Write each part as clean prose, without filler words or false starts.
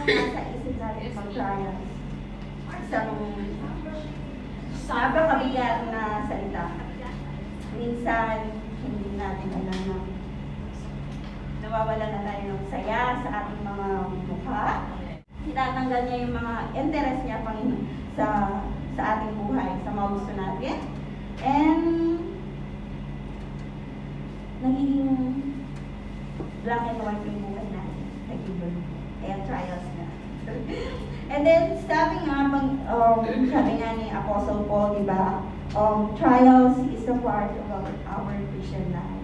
nasa isip natin pag-trials? Isang napakabigat na salita. Minsan, hindi natin alam na nawawala na tayo ng saya sa ating mga mukha. Tinatanggal niya yung mga interest niya sa ating buhay, sa mga gusto natin. And nagiging black and white yung buhay natin. Nag-ibig. Ayan, trials na. And then, sabi nga ni Apostle Paul, diba? Trials is a part of our Christian life.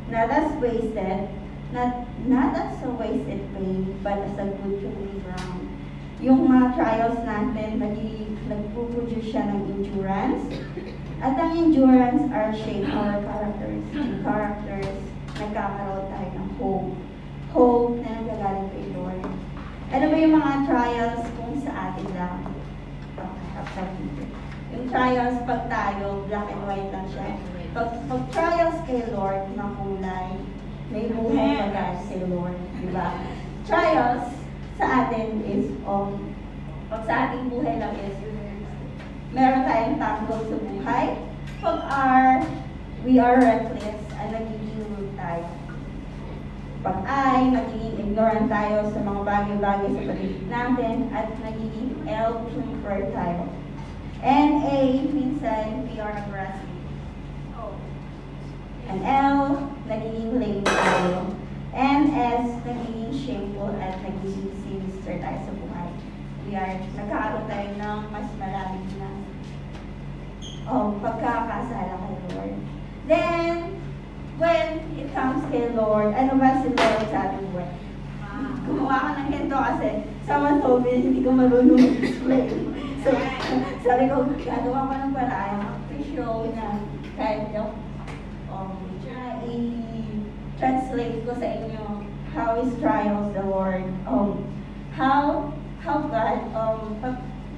Not as wasted, not as a wasted pain, but as a good training ground. Yung mga trials natin, nagpo-produce siya ng endurance. At ang endurance are shape our characters. Yung characters, nagkakaroon tayo ng hope. Hope na nagagaling kay Lord. Ano ba yung mga trials kung sa atin lang? Yung trials pag tayo, black and white lang siya. Pag trials kay Lord, makulay, may buhay pag kay Lord, di ba? Trials sa atin is, pag sa ating buhay lang is, meron tayong tanggol sa buhay. Pag we are reckless, nagiging rude tayo. Pag nagiging ignorant tayo sa mga bagay-bagay sa paligid natin, at nagiging L, prefer tayo. And A, minsan, we are aggressive. And L, nagiging lame tayo. And S, nagiging shameful at nagiging sinister tayo sa buhay. Nagkakaroon tayo ng mas maraming na pagkakasala kay Lord. Then, when it comes kay Lord, ano ba si Lord sa ating buhay? Gumawa ko ng ganito kasi someone told me hindi ko marunong explain. So, sabi ko, gagawa ko ng paraan to show na kahit i-translate ko sa inyo how is trials the Lord, how God,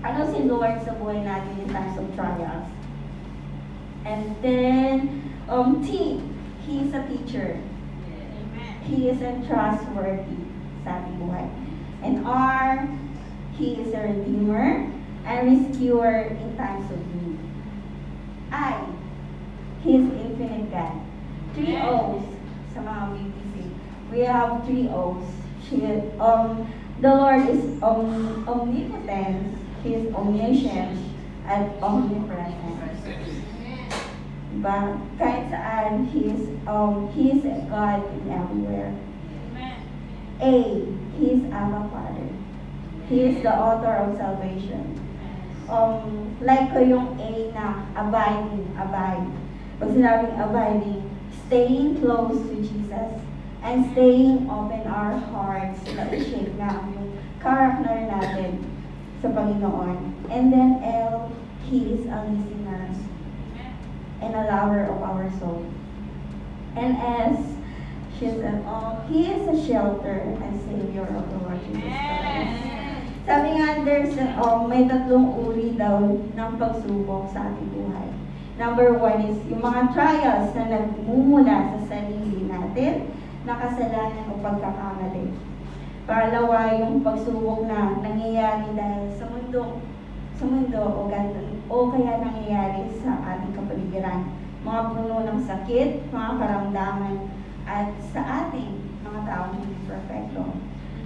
ano si Lord sa buhay natin in times of trials. And then, T, He is a teacher. He is a trustworthy sa ating buhay. And R, He is a redeemer and rescuer in times of need. I, He is infinite God. 3 O's sa mga BBC. We have 3 O's. The Lord is omnipotent, He is omniscient, and omnipresent. Diba? Kahit saan, He is a God in everywhere. A, He is Abba Father. He is the author of salvation. Like ko yung A na abide. Pag sinabing abiding, staying close to Jesus and staying open our hearts na i-shape na yung character natin sa Panginoon. And then L, He is a listener and a lover of our soul. And S, He is a shelter and savior of the Lord Jesus Christ. Sabi nga, may 3 uri daw ng pagsubok sa ating buhay. Number 1 is yung mga trials na nagmumula sa sarili natin, na kasalanan o pagkakamali. Pangalawa, yung pagsubok na nangyayari dahil sa mundo o kaya nangyayari sa ating kapaligiran. Mga puno ng sakit, mga karamdaman, at sa ating mga taong hindi perfecto.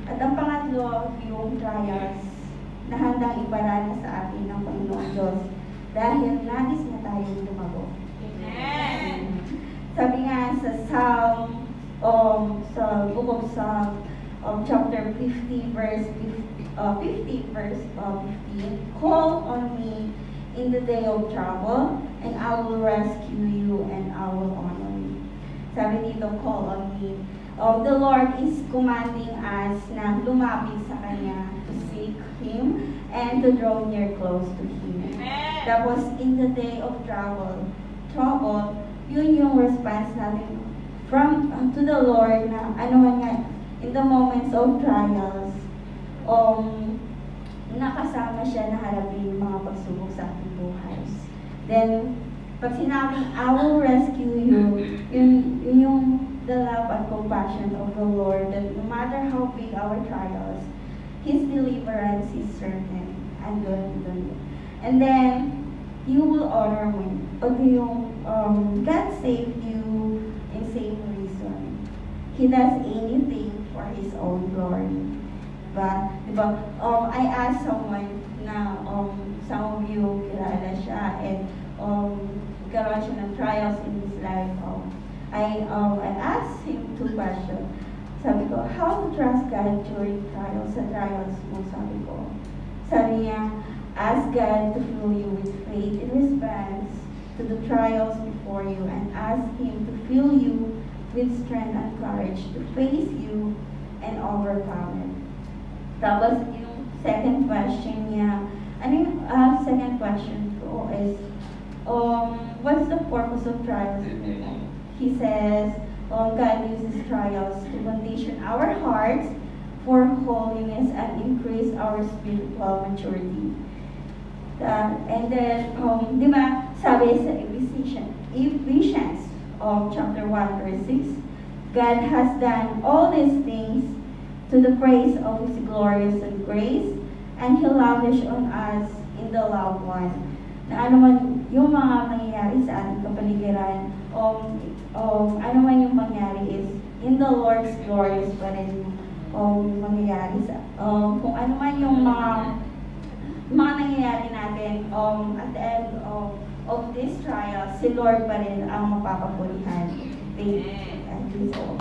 At ang pangatlo, yung trials na handang iparana sa atin ng Panginoon Diyos dahil nais na tayong lumago. Amen! Sabi nga sa sa book of Psalm, chapter 50, verse 15, call on me in the day of trouble, and I will rescue you, and I will honor you. Sabi dito, call on me. The Lord is commanding us na lumapit sa Kanya, to seek Him, and to draw near close to Him. Amen. Tapos, in the day of trouble, yun yung response natin to the Lord na in the moments of trials, nakasama siya na harapin yung mga pagsubok sa ating buhay. Then, pag sinabing, I will rescue you, yun yung the love and compassion of the Lord, that no matter how big our trials, His deliverance is certain. And doon. And then, you will honor me. Okay, God saved you in same reason. He does anything for His own glory. Diba? I asked someone na some of you kilala siya and karoon siya ng trials in his life. I asked him 2 questions. Sabi ko, how to trust God during trials? Sa trials mo, sabi ko. Sabi niya, ask God to fill you with faith in response to the trials before you and ask Him to fill you with strength and courage to face you and overcome it. Tapos yung second question niya, second question ko is, what's the purpose of trials? He says, God uses trials to condition our hearts for holiness and increase our spiritual maturity. And then, di ba, sabi sa Ephesians chapter 1 verse 6, God has done all these things to the praise of His glorious and grace, and He lavished on us in the loved one. Na ano man yung mga nangyayari sa ating kapaligiran, ano man yung mangyari is in the Lord's glorious pa rin mangyayari sa kung ano man yung mga nangyayari natin at the end of this trial, si Lord pa rin ang mapapapulihan. Thank you. And please all.